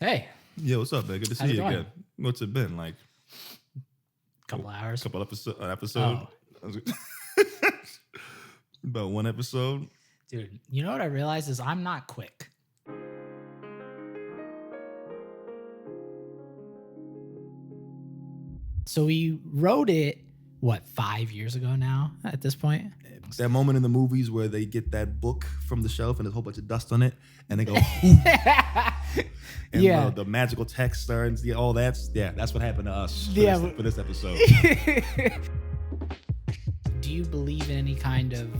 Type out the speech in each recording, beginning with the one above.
Hey. Yeah, what's up, man? Good to see you again. What's it been like? Couple hours. Couple episode. Oh. About one episode. Dude, you know what I realized is I'm not quick. So we wrote it, 5 years ago now at this point? It's that moment in the movies where they get that book from the shelf and there's a whole bunch of dust on it and they go, and the magical text starts, all that's what happened to us for this episode. Do you believe in any kind of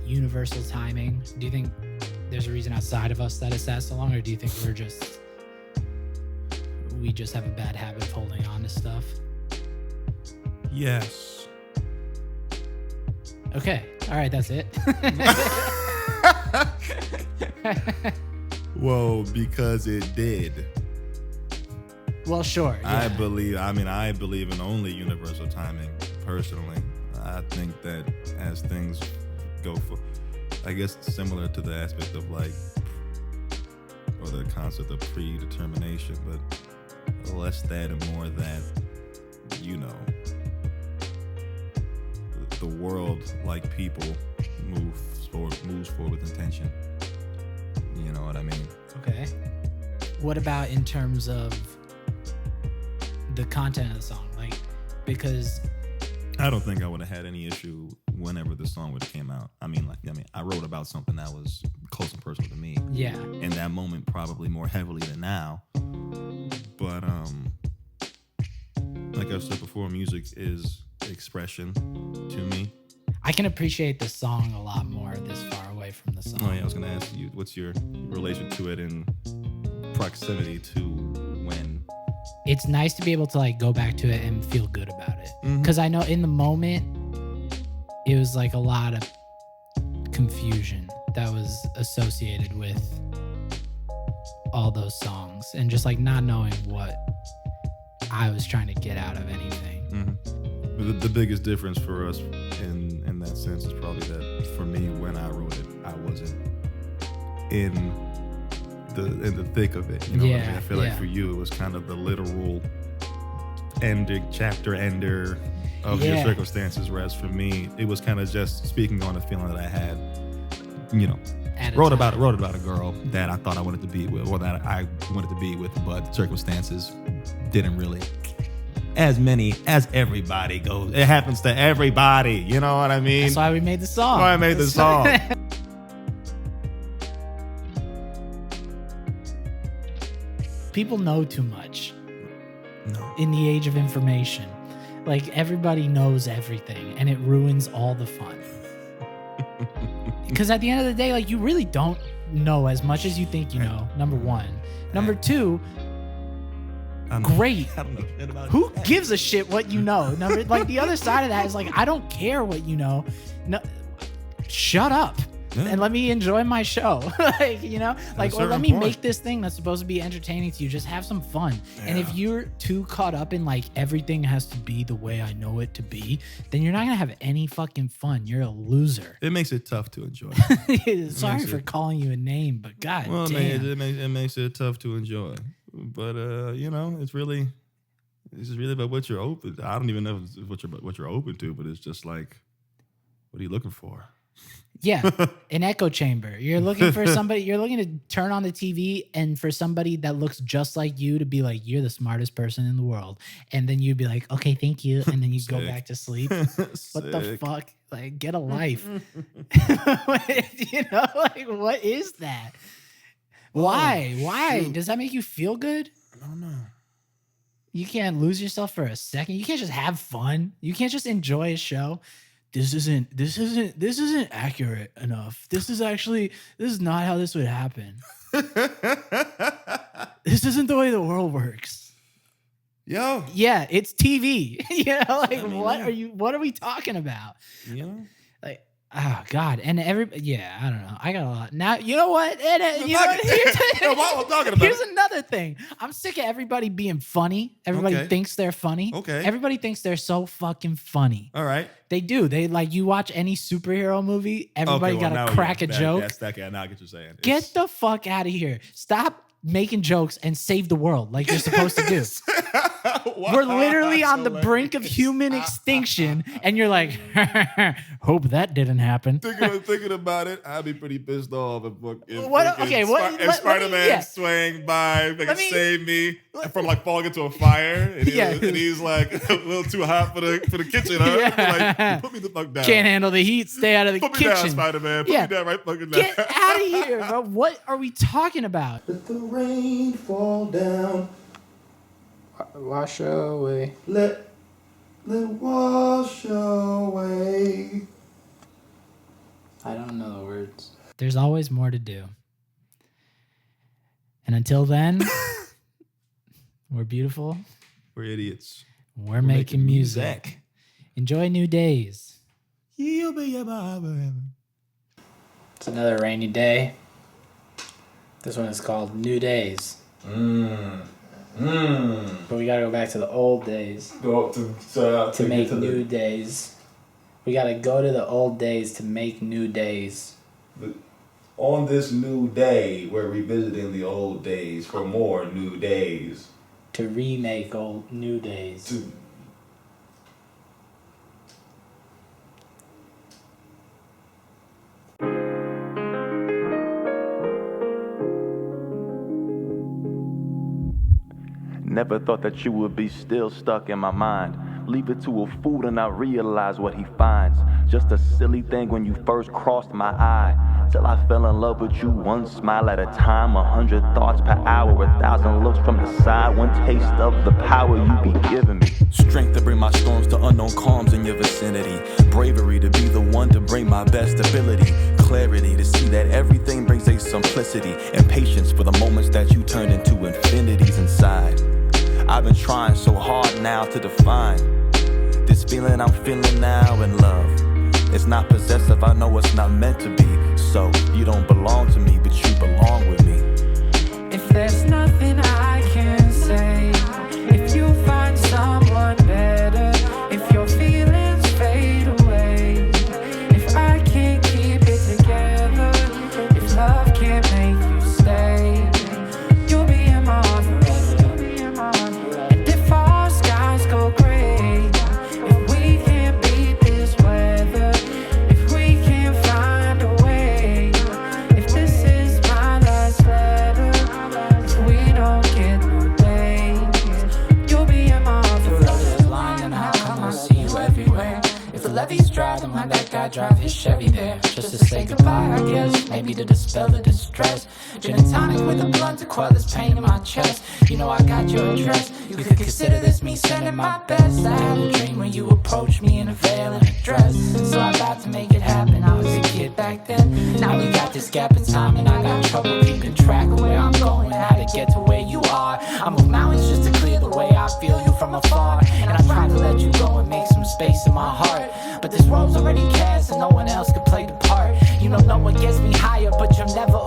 universal timing? Do you think there's a reason outside of us that it's that so long, or do you think we just have a bad habit of holding on to stuff? Yes. Okay. All right. That's it. Whoa, because it did. Well, sure. Yeah. I believe in only universal timing, personally. I think that as things go for, I guess similar to the aspect of or the concept of predetermination, but less that and more that, the world, like people, moves forward with intention. You know what I mean? Okay. What about in terms of the content of the song? Because I don't think I would have had any issue whenever the song would have came out. I wrote about something that was close and personal to me. Yeah. In that moment, probably more heavily than now. But like I've said before, music is expression to me. I can appreciate the song a lot more this far away from the song. Oh yeah, I was going to ask you, what's your relation to it in proximity to when? It's nice to be able to go back to it and feel good about it. Because I know in the moment, it was a lot of confusion that was associated with all those songs and just not knowing what I was trying to get out of anything. The biggest difference for us in that sense is probably that for me, when I wrote it, I wasn't in the thick of it. You know what I mean? I feel like for you, it was kind of the literal chapter ender of your circumstances, whereas for me, it was kind of just speaking on a feeling that I had, wrote about a girl that I thought I wanted to be with, or that I wanted to be with, but circumstances didn't really. As everybody goes. It happens to everybody. You know what I mean? That's why we made the song. That's why I made the song. People know too much. No. In the age of information. Everybody knows everything, and it ruins all the fun. Because at the end of the day, you really don't know as much as you think you know, number one. Number two, great. I don't know shit about Who gives a shit what you know? The other side of that is I don't care what you know. No, shut up and let me enjoy my show. Or let me make this thing that's supposed to be entertaining to you. Just have some fun. Yeah. And if you're too caught up in everything has to be the way I know it to be, then you're not gonna have any fucking fun. You're a loser. It makes it tough to enjoy. Sorry for calling you a name, but God damn. It makes it tough to enjoy. But it's really about what you're open. I don't even know if it's what you're open to, but it's just what are you looking for? Yeah, an echo chamber. You're looking for somebody. You're looking to turn on the TV and for somebody that looks just like you to be you're the smartest person in the world, and then you'd be like, okay, thank you, and then you go back to sleep. What the fuck? Get a life. What is that? Why? Why? Does that make you feel good? I don't know. You can't lose yourself for a second. You can't just have fun. You can't just enjoy a show. This isn't accurate enough. This is not how this would happen. This isn't the way the world works. Yo. Yeah, it's TV. What are we talking about? Oh God, and I don't know. I got a lot now. You know what? While I'm talking about here's another thing. I'm sick of everybody being funny. Everybody thinks they're funny. Okay. Everybody thinks they're so fucking funny. All right. They do. They you watch any superhero movie. Everybody got to crack a joke. That's that guy. Now I get what you're saying. Get the fuck out of here. Stop making jokes and save the world like you're supposed to do. We're literally on the brink of human extinction, and you're like, hope that didn't happen. Thinking about it, I'd be pretty pissed off if Spider-Man swang by, save me from like falling into a fire, and he's like a little too hot for the kitchen, huh? Like, put me the fuck down. Can't handle the heat. Stay out of the kitchen. Put me down, Spider-Man. Put me down right fucking down. Get out of here, bro. What are we talking about? Let the rain fall down. Wash away. Let wash away. I don't know the words. There's always more to do. And until then, we're beautiful. We're idiots. We're making music. Enjoy new days. It's another rainy day. This one is called New Days. But we gotta go back to the old days to make new days. We gotta go to the old days to make new days. But on this new day, we're revisiting the old days for more new days. To remake old new days. Never thought that you would be still stuck in my mind. Leave it to a fool and not realize what he finds. Just a silly thing when you first crossed my eye. Till I fell in love with you, one smile at a time. 100 thoughts per hour, 1,000 looks from the side. One taste of the power you be giving me. Strength to bring my storms to unknown calms in your vicinity. Bravery to be the one to bring my best ability. Clarity to see that everything brings a simplicity. And patience for the moments that you turn into infinities inside. I've been trying so hard now to define this feeling I'm feeling now in love. It's not possessive, I know it's not meant to be. So you don't belong to me, but you belong with me. If there's nothing I can say, if you find someone better, if your feelings fade away, if I can't keep it together, if love can't make you stay, you'll be in my heart forever. And if our skies go gray, if we can't beat this weather, if we can't find a way, if this is my last letter, if we don't get no days, you'll be in my heart forever. If love is blind, then how come I see you everywhere? If the levee's dry, then why that guy drive his Chevy there? Just to say goodbye, I guess, maybe to dispel the distress. Gin and tonic with a blunt to quell this pain in my chest. You know I got your address, you could consider this me sending my best. I had a dream when you approached me in a veil and a dress, so I'm about to make it happen. I was a kid back then, now we got this gap in time, and I got trouble keeping track of where I'm going, how to get to where you are. I move mountains just to clear the way I feel you from afar, and I try to let you go and make some space in my heart. But this role's already cast and no one else could play the part. You know no one gets me higher, but you'll never